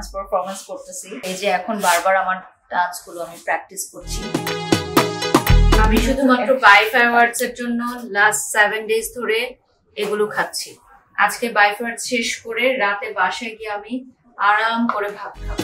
Dance performance করতেছি। এই যে এখন বারবার আমার ডান্সগুলো আমি প্র্যাকটিস করছি। আমি শুধুমাত্র বাইফ অ্যাওয়ার্ডস এর জন্য লাস্ট 7 ডেজ ধরে এগুলো খাচ্ছি। আজকে বাইফ অ্যাওয়ার্ডস শেষ করে রাতে বাসায় গিয়ে আমি আরাম করে ভাত খাবো।